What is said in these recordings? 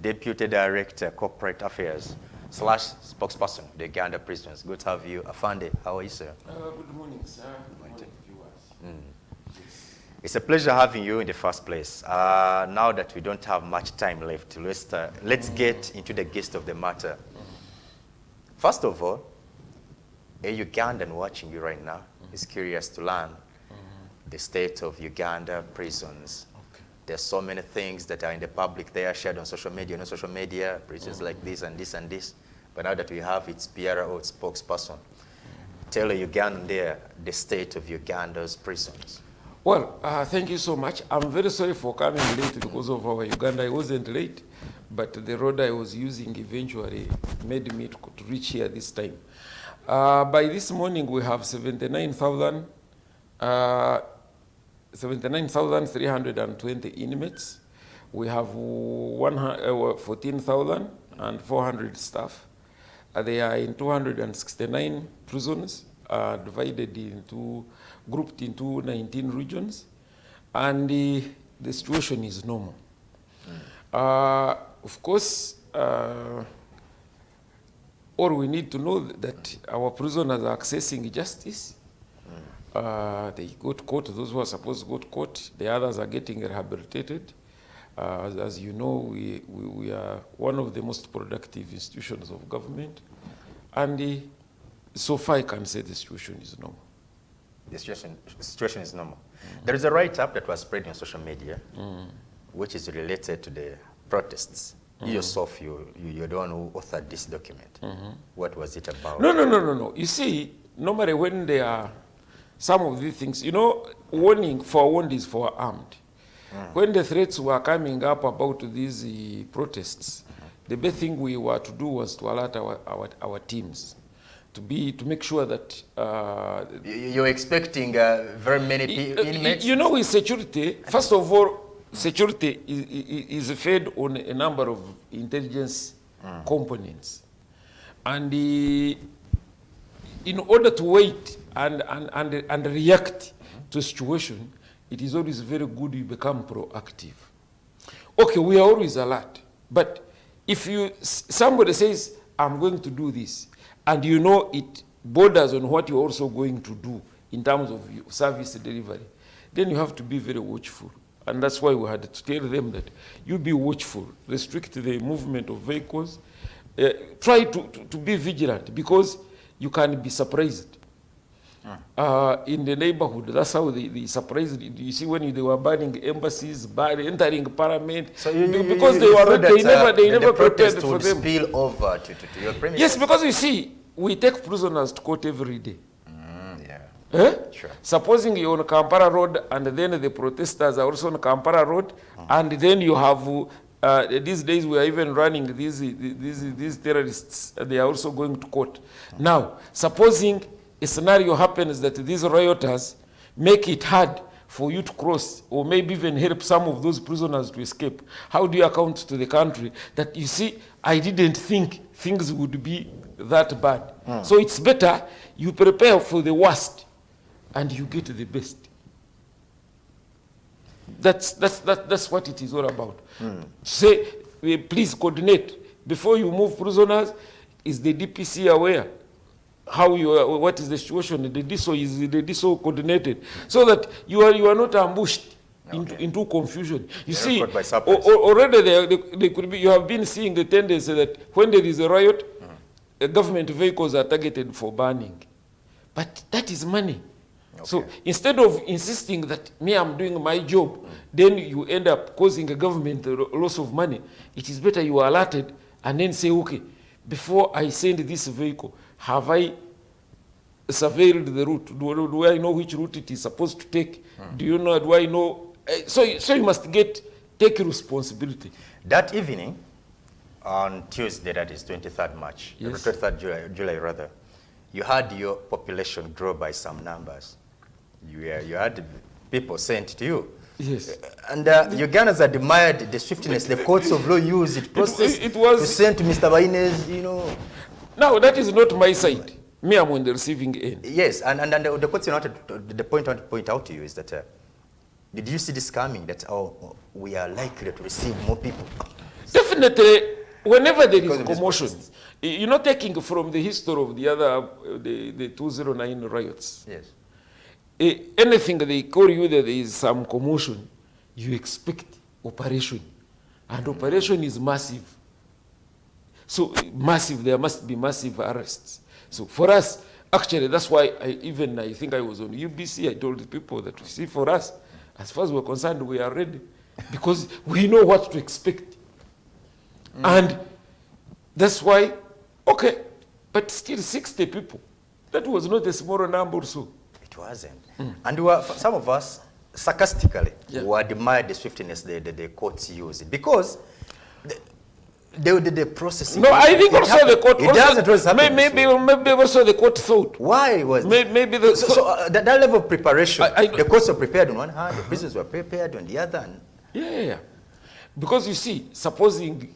Deputy Director, Corporate Affairs / spokesperson, the Uganda prisoners. Good to have you. Afande, how are you, sir? Good morning, sir. Good morning, viewers. Yes. It's a pleasure having you in the first place. Now that we don't have much time left, let's get into the gist of the matter. First of all, a Ugandan watching you right now is curious to learn the state of Uganda prisons. Okay. There's so many things that are in the public. They are shared on social media, prisons like this and this and this. But now that we have its PRO, its spokesperson, tell a Ugandan there the state of Uganda's prisons. Well, thank you so much. I'm very sorry for coming late because of our Uganda. I wasn't late, but the road I was using eventually made me to reach here this time. By this morning, we have 79,320 inmates. We have 14,400 staff. They are in 269 prisons, grouped into 19 regions, and the situation is normal. Of course, all we need to know that our prisoners are accessing justice. They go to court, those who are supposed to go to court. The others are getting rehabilitated. As you know, we are one of the most productive institutions of government. And so far I can say the situation is normal. The situation is normal. There is a write-up that was spread on social media, which is related to the protests. You yourself, you're the one who authored this document. What was it about? No. You see, normally when there are some of these things, you know, warning forewarned is forearmed. When the threats were coming up about these protests, the best thing we were to do was to alert our teams to make sure that you're expecting very many inmates. You know, with security, first of all, security is fed on a number of intelligence components, and in order to wait and react to a situation, it is always very good you become proactive. Okay, we are always alert, but if somebody says, I'm going to do this, and you know it borders on what you're also going to do in terms of service delivery, then you have to be very watchful. And that's why we had to tell them that you be watchful, restrict the movement of vehicles, try to be vigilant, because you can be surprised. In the neighborhood, that's how they surprised. You see, when they were burning embassies, entering parliament, so because they never prepared for them. Spill over to your premises. Yes, because you see, we take prisoners to court every day. Sure. Supposing you're on Kampala Road, and then the protesters are also on Kampala Road, and then you have these days we are even running these terrorists. They are also going to court. Now, supposing a scenario happens that these rioters make it hard for you to cross, or maybe even help some of those prisoners to escape. How do you account to the country that, you see, I didn't think things would be that bad? So it's better you prepare for the worst and you get the best. That's what it is all about. Say, please coordinate. Before you move prisoners, is the DPC aware? What is the situation? The DSO coordinated, so that you are not ambushed into confusion. You see, already they could be. You have been seeing the tendency that when there is a riot, government vehicles are targeted for burning, but that is money. So instead of insisting that I'm doing my job, then you end up causing a government loss of money. It is better you are alerted and then say, okay, before I send this vehicle, have I surveyed the route? Do I know which route it is supposed to take? Do I know? So you must take responsibility. That evening, on Tuesday, that is 23rd March, 23rd July rather, you had your population grow by some numbers. You had people sent to you. Yes. And Ugandans admired the swiftness the courts of law used it process to send to Mr. Baine's, Now, that is not my side. Me, I'm on the receiving end. Yes, and the point I want to point out to you is that, did you see this coming, that, we are likely to receive more people? Definitely, whenever there Because is of this commotion, protest. you're not taking from the history of the other, the 209 riots. Yes. Anything they call you that there is some commotion, you expect operation. And operation is massive. So massive, there must be massive arrests. So for us, actually, that's why I think I was on UBC, I told the people that, see, for us, as far as we're concerned, we are ready. Because we know what to expect. And that's why, okay, but still 60 people. That was not a small number or so. It wasn't. And some of us, sarcastically, we admired the swiftness the courts used. Because the process. No, I think also the court. It doesn't always happen. Maybe also the court thought. Why was maybe that level of preparation? The courts were prepared on one hand, the prisoners were prepared on the other. And yeah. Because you see, supposing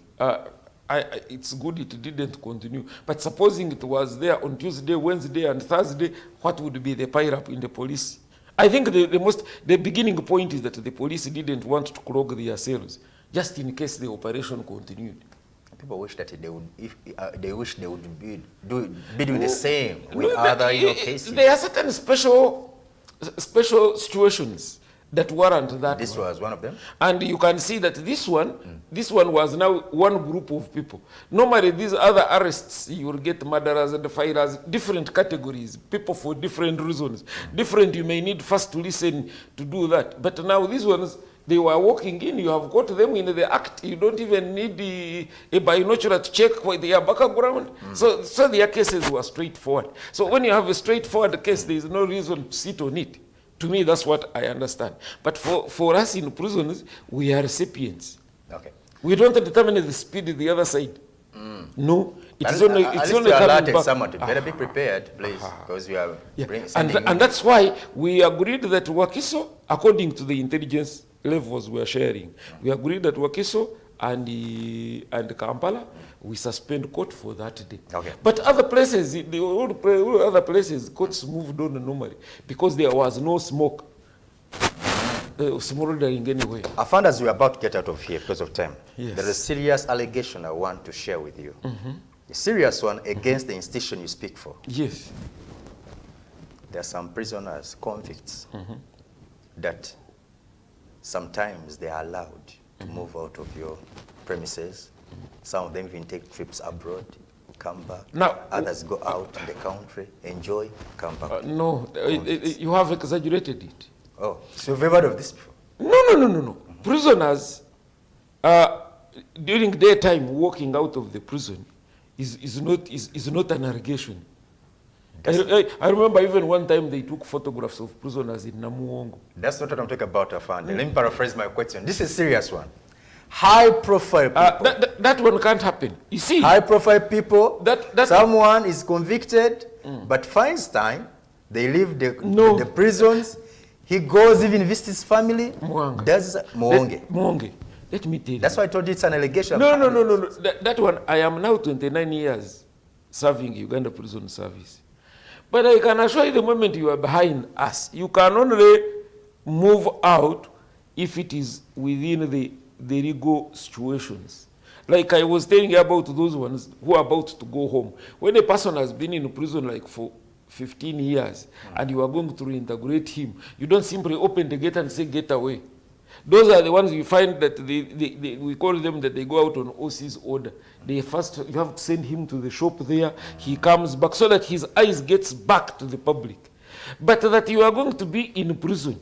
it's good it didn't continue, but supposing it was there on Tuesday, Wednesday, and Thursday, what would be the pile-up in the police? I think the beginning point is that the police didn't want to clog their cells, just in case the operation continued. People wish that they would, they wish they would be doing the same with other cases. There are certain special situations that warrant that. This was one of them. And you can see that this one was now one group of people. Normally these other arrests, you will get murderers and fighters, different categories, people for different reasons. Different, you may need first to listen to do that. But now these ones, they were walking in, you have got them in the act, you don't even need a binocular to check their background. So their cases were straightforward. So when you have a straightforward case, there is no reason to sit on it. To me, that's what I understand. But for us in prisons, we are recipients. Okay. We don't determine the speed of the other side. No. It's only coming back. Someone to better be prepared, please, because we are and that's why we agreed that Wakiso, according to the intelligence levels we are sharing, we agreed that Wakiso and Kampala, we suspend court for that day. Okay. But other places, all other places, courts moved on normally because there was no smoke smoldering anywhere. I found as we are about to get out of here because of time, Yes. there is a serious allegation I want to share with you. A serious one against the institution you speak for. Yes. There are some prisoners, convicts, that sometimes they are allowed to move out of your premises. Some of them even take trips abroad, come back. Now, others go out in the country, enjoy, come back. No, you have exaggerated it. Oh, so you've ever heard of this before? No. Prisoners, during daytime, walking out of the prison is not an allegation. I remember even one time they took photographs of prisoners in Namuongo. That's not what I'm talking about, Afande. Let me paraphrase my question. This is a serious one. High-profile people. That one can't happen. You see, high-profile people. Someone is convicted, but finds time. They leave the prisons. He goes, even visits his family. Mwonge. Let me tell you. That's why I told you it's an allegation. No. That one, I am now 29 years serving Uganda Prison Service. But I can assure you the moment you are behind us, you can only move out if it is within the legal situations. Like I was telling you about those ones who are about to go home. When a person has been in prison like for 15 years and you are going to reintegrate him, you don't simply open the gate and say, get away. Those are the ones you find that we call them that they go out on OC's order. You have to send him to the shop there. He comes back so that his eyes gets back to the public. But that you are going to be in prison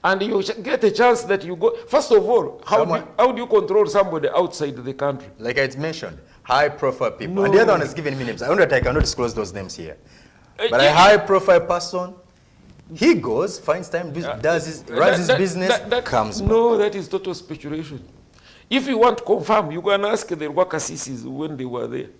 and you get a chance that you go. First of all, how do you control somebody outside the country? Like I mentioned, high-profile people. No. And the other one is giving me names. I know that I cannot disclose those names here. But a high-profile person, he goes, finds time, runs his business, comes back. No, that is total speculation. If you want to confirm, you can ask the Rwakasisis when they were there.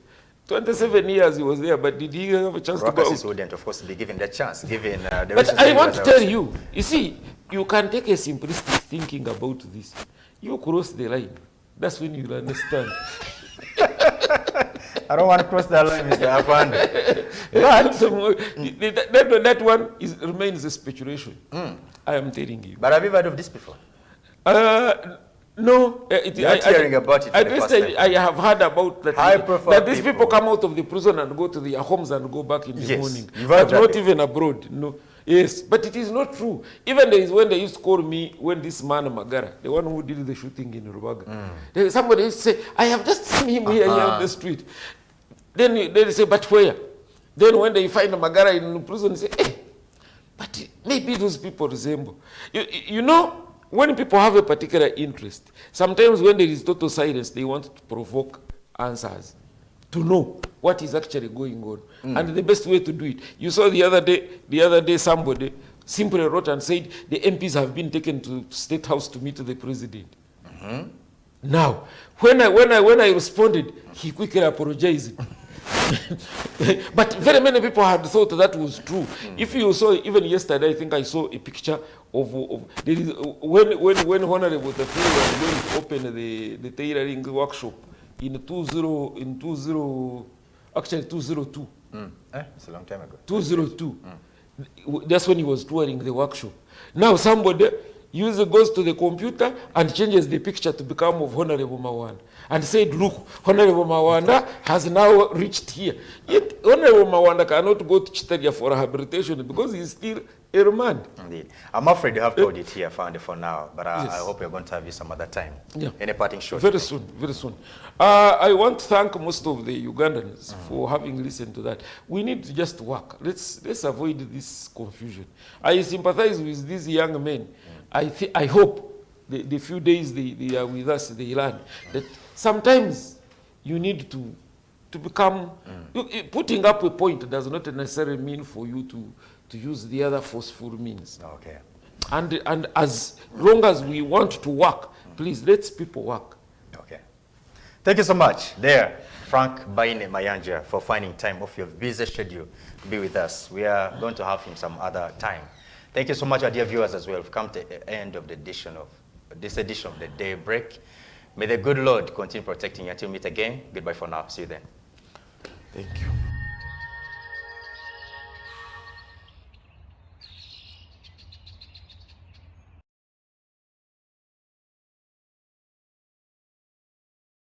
27 years he was there, but did he have a chance to go out? Rwakasis wouldn't, of course, be given the chance, given the But I want to tell you, you see, you can take a simplistic thinking about this. You cross the line. That's when you'll understand. I don't want to cross that line, Mr. Afande. But that one remains a speculation. I am telling you. But have you heard of this before? No, You're not hearing about it for I the just first said time. I have heard about that. High-profile That these people people come out of the prison and go to their homes and go back in the Yes, morning. you've heard But that not before. even abroad. No. Yes, but it is not true. Even there is when they used to call me, when this man Magara, the one who did the shooting in Rubaga, somebody used to say, I have just seen him here on the street. Then they say, but where? Then when they find Magara in prison, they say, hey, but maybe those people resemble. You know, when people have a particular interest, sometimes when there is total silence, they want to provoke answers to know what is actually going on. And the best way to do it, you saw the other day somebody simply wrote and said the MPs have been taken to State House to meet the president. Now, when I responded, he quickly apologized. But very many people had thought that was true. If you saw, even yesterday, I think I saw a picture of there is, when Honorable Tafiri was going to open the tailoring workshop in 202. It's a long time ago. 202. That's when he was touring the workshop. Now somebody goes to the computer and changes the picture to become of Honorable Mawanda and said, look, Honorable Mawanda has now reached here. Yet Honorable Mawanda cannot go to Chitaria for rehabilitation because he's still a remand. Indeed. I'm afraid you have to hold it here for now, but Yes. I hope you're going to have you some other time. Yeah. Any parting shot? Very soon, very soon. I want to thank most of the Ugandans for having listened to that. We need to just work. Let's avoid this confusion. I sympathize with these young men. I hope the few days they are with us, they learn that sometimes you need to become, putting up a point does not necessarily mean for you to use the other forceful means. Okay. And as long as we want to work, please, let people work. Okay. Thank you so much, there, Frank Baine Mayanja, for finding time off your busy schedule to be with us. We are going to have him some other time. Thank you so much, our dear viewers, as well. We've come to the end of this edition of the Daybreak. May the good Lord continue protecting you until we meet again. Goodbye for now. See you then. Thank you.